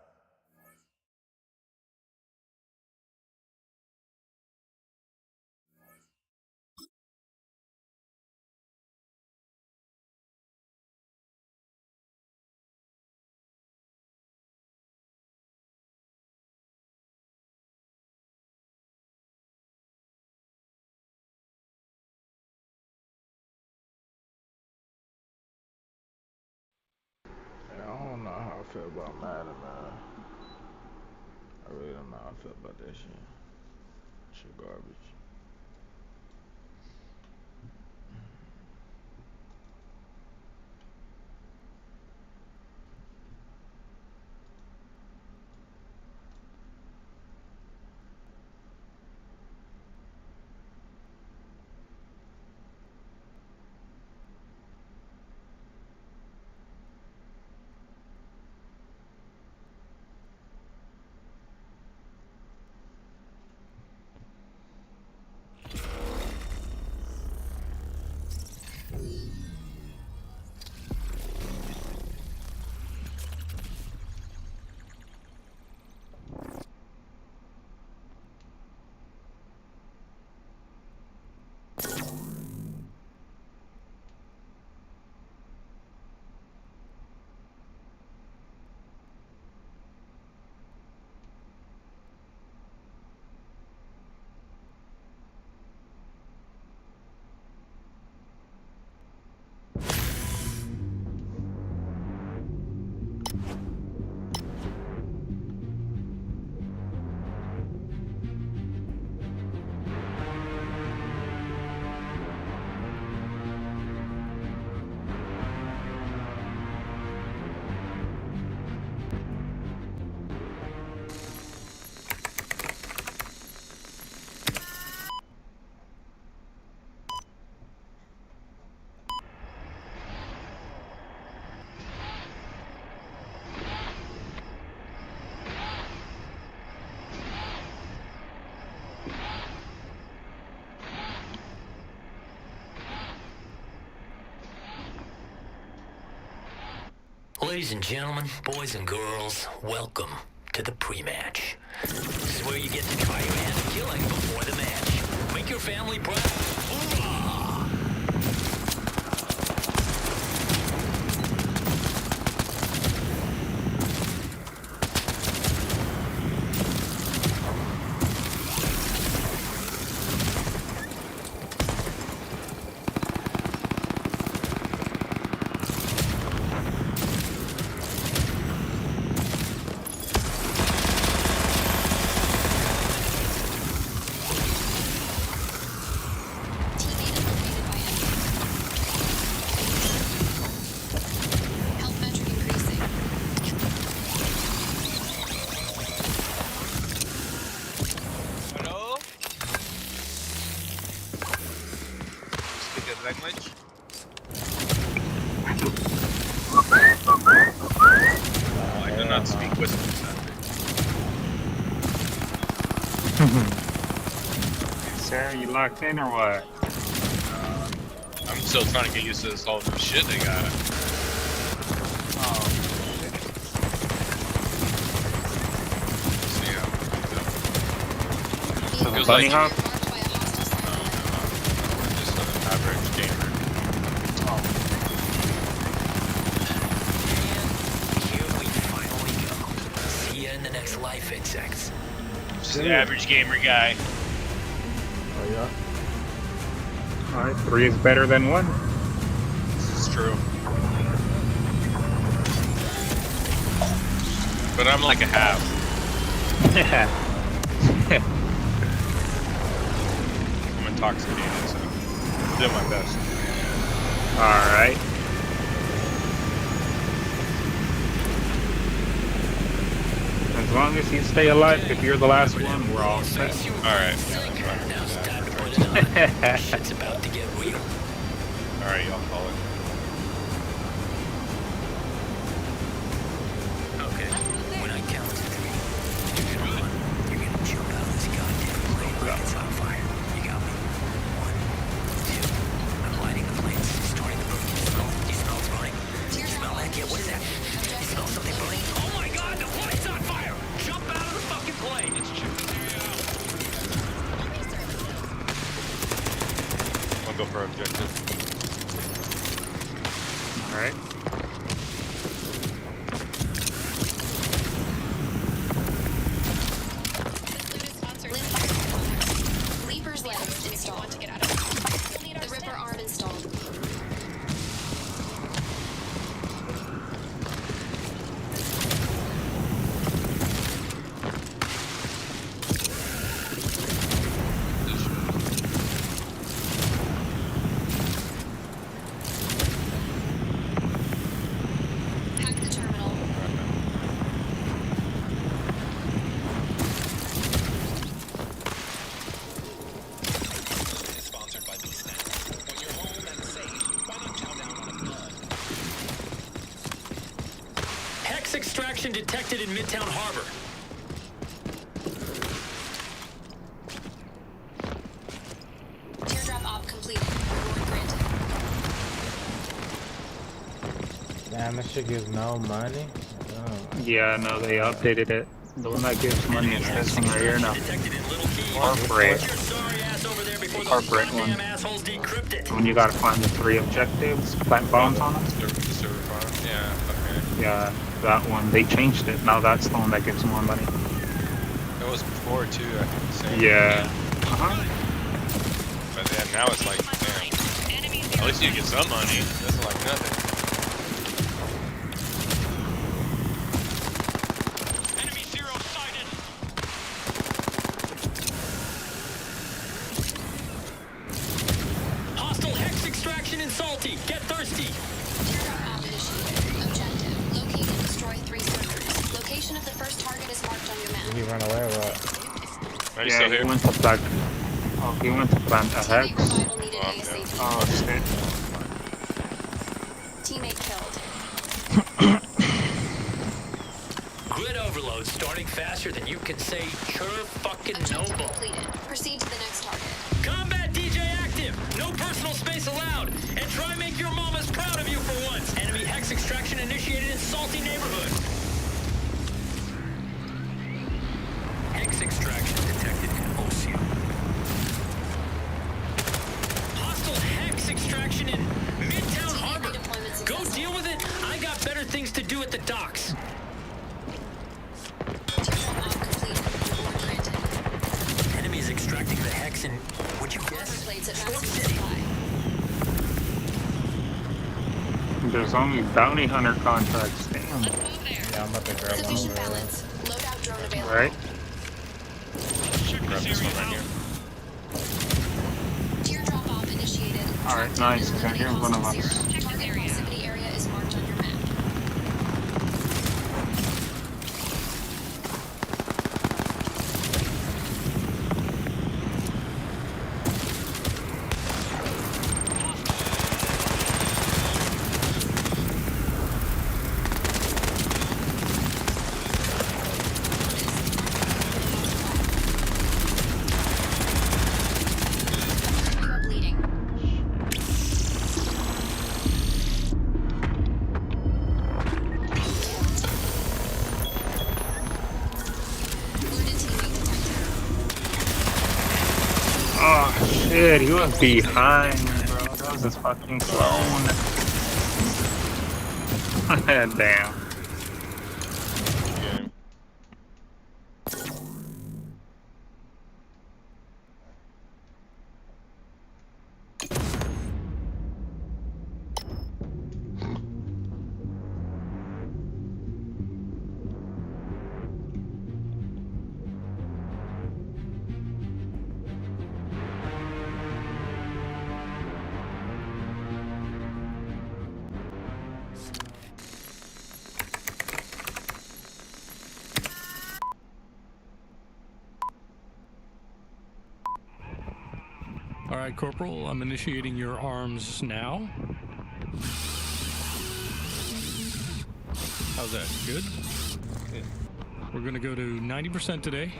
I don't know how I feel about Madden, man. I really don't know how I feel about that shit. Shit garbage. Ladies and gentlemen, boys and girls, welcome to the pre-match. This is where you get to try your hand at killing before the match. Make your family proud. Hoorah! language? I do not speak Western Standard. Sarah, you locked in or what? I'm still trying to get used to this whole new shit they got. So the Feels bunny like hop? just an average gamer. Here we finally go. See you in the next life, insects. Just an average gamer guy. Oh yeah. Alright, 3 is better than 1. This is true. But I'm like a half. I'm intoxicated, so I'm doing my best. Alright. As long as you stay alive, if you're the last one, we're all set. Alright. Shit's about to get real. Alright, y'all call it. Okay. When I count to 3, you're gonna run. You're gonna jump out of this goddamn plane like it's on fire. You got me? 1, 2. I'm lighting the planes. Starting the boat. You smell it's burning? You smell that? Yeah, what is that? You smell something burning? Oh my god, the plane's on fire! Jump out of the fucking plane! It's true. Go for objective. Alright. Leaper's legs installed. To get out of the Ripper arm installed. Extraction detected in Midtown Harbor. Teardrop op completed. Reward granted. Damn, this shit gives no money. Yeah, no, they updated it. The one that gives money is this one right here now. Corporate. Corporate one. When you gotta find the 3 objectives, plant bombs on them. Yeah, okay. Yeah, that one. They changed it. Now that's the one that gives more money. It was before too, I think. Same. Yeah. But yeah, now it's like, damn. At least you get some money. That's like nothing. Hostile hex extraction in Salty. Get thirsty. Teardrop op initiated. Objective. Locate and destroy 3 servers. Location of the first target is marked on your map. Did he run away or what? Are you still here? He went to plant. Oh, he went to plant a hex. Oh, shit. Teammate killed. Grid overload starting faster than you can say chur fucking noble. Completed. Proceed to the next target. Combat DJ active. No personal space allowed. And try make your mamas proud of you for once. Enemy hex extraction initiated in Salty neighborhood. Hex extraction detected in Ocio. Hostile hex extraction in Midtown Harbor. Go deal with it. I got better things to do at the docks. Enemies extracting the hex in, would you guess? Storm City. There's only bounty hunter contracts. Damn. Yeah, I'm about to grab one Sufficient over there. balance. Loadout drone available. Right? Grab this one right here. Teardrop op initiated. Alright, nice. Got here in front of us. Target proximity area is marked on your map. Oh shit, he was behind, bro. That was his fucking clone. Damn. All right, Corporal, I'm initiating your arms now. How's that? Good? Good. We're going to go to 90% today.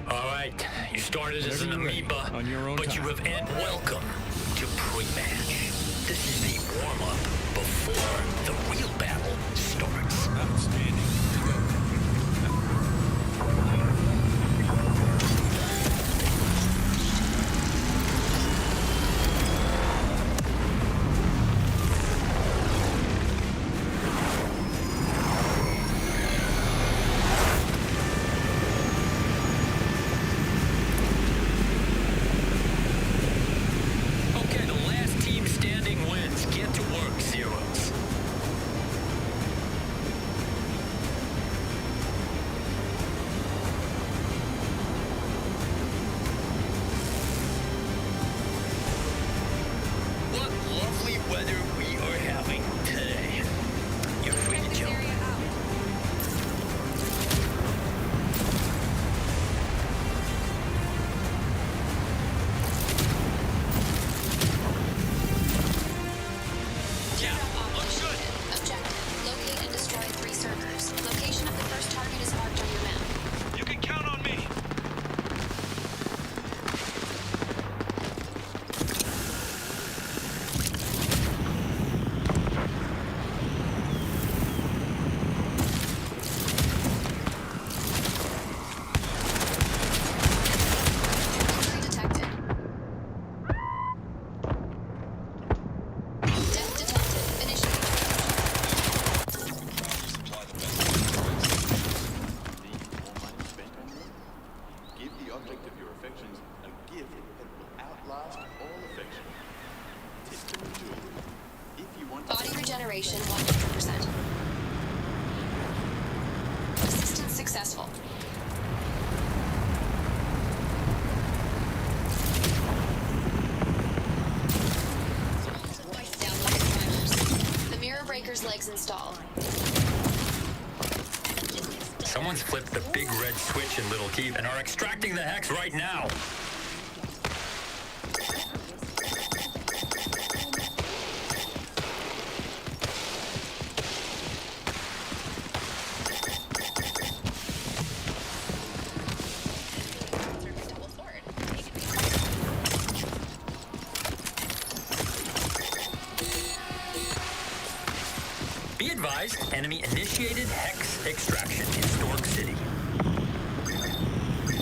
All right, you started as an amoeba, on your own but time. you have ended. Welcome to pre-match. This is the warm-up before the real battle starts. Outstanding. Okay, the last team standing wins. Get to work, Zeros. What lovely weather we are having today. You're free to jump. Yeah, looks good. Objective. Locate and destroy 3 servers. Location of the first target is marked on your map. You can count on me. Entry detected. Death detected. Initiate. Give the object of your affections a gift that will outlast all affection. Test and enjoy. If you want Body regeneration 100%. Assistance successful. Downloaded primers. The mirror breaker's legs installed. Someone's flipped the big red switch in Little Keith and are extracting the hex right now. Be advised, enemy initiated hex extraction in Stork City.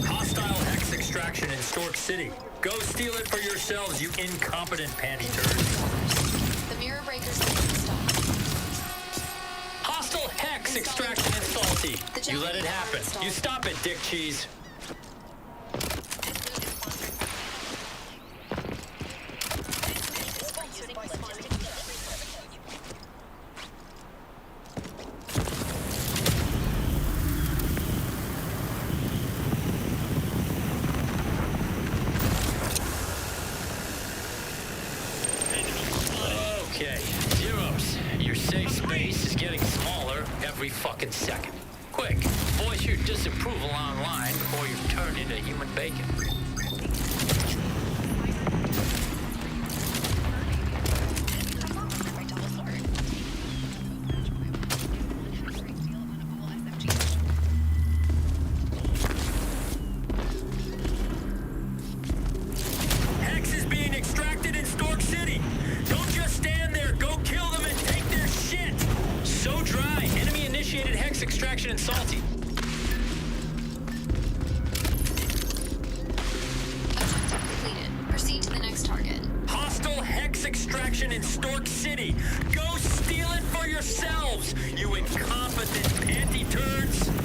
Hostile hex extraction in Stork City. Go steal it for yourselves, you incompetent panty turds. The mirror breaker's legs installed. Hostile hex extraction in Salty. You let it happen. You stop it, dick cheese. Okay, Zeros, your safe space is getting smaller every fucking second. Quick, voice your disapproval online before you turn into human bacon. Hex is being extracted in Stork City. Don't just stand there. Go kill them and take their shit. So dry. Enemy initiated hex extraction in Salty. Objective location in Stork City. Go steal it for yourselves, you incompetent panty turds.